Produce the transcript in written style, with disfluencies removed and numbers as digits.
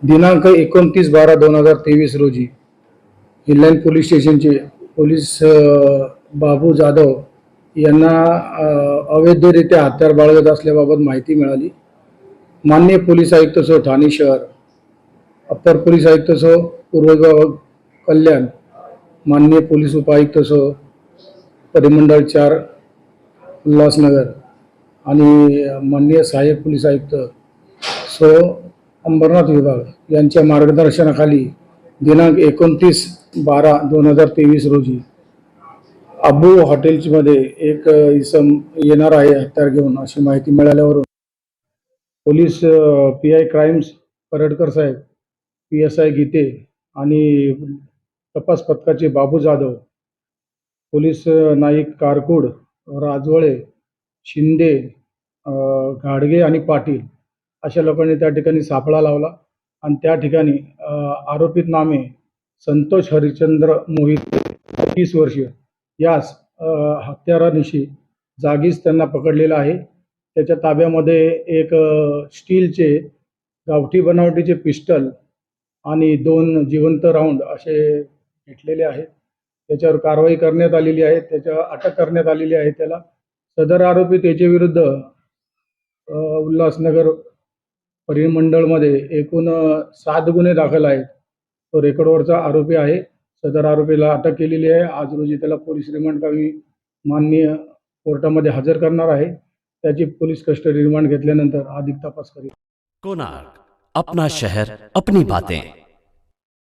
दिनांक 29/12/2023 रोजी हिललाईन पोलीस स्टेशनचे पोलीस बाबू जाधव यांना अवैधरित्या हत्यार बाळगत असल्याबाबत माहिती मिळाली. माननीय पोलीस आयुक्त सो ठाणे शहर, अप्पर पोलीस आयुक्त सो पूर्व विभाग कल्याण, माननीय पोलीस उपायुक्त सो परिमंडळ 4 उल्हासनगर आणि माननीय सहाय्यक पोलीस आयुक्त सो अंबरनाथ विभाग यांच्या मार्गदर्शनाखाली दिनांक 29/12/2023 रोजी अबू हॉटेल्समध्ये एक इसम येणार आहे हत्यार घेऊन अशी माहिती मिळाल्यावरून पोलीस PI क्राईम्स परडकर साहेब, PSI गीते आणि तपास पथकाचे बाबू जाधव, पोलीस नाईक कारकूड, राजवळे, शिंदे, घाडगे आणि पाटील अशा लोकांनी त्या ठिकाणी सापळा लावला आणि त्या ठिकाणी आरोपित नामे संतोष हरिश्चंद्र मोहिते 30 वर्षीय यास हत्यारानिशी जागीच त्यांना पकडलेलं आहे. त्याच्या ताब्यामध्ये एक स्टीलचे गावठी बनावटीचे पिस्टल आणि 2 जिवंत राऊंड असे घेतलेले आहेत. त्याच्यावर कारवाई करण्यात आलेली आहे, त्याच्यावर अटक करण्यात आलेली आहे त्याला. सदर आरोपी त्याच्याविरुद्ध उल्हासनगर परिमंडळमध्ये एकूण 7 गुन्हे दाखल आहेत. तो रेकॉर्डवरचा आरोपी आहे. सदर आरोपीला अटक केलेली आहे. आज रोजी त्याला पोलीस रिमांड कमी माननीय कोर्टामध्ये हजर करणार आहे. त्याची पोलीस कस्टडी रिमांड घेतल्यानंतर अधिक तपास करेल. कोणार्क, अपना शहर अपनी बातें.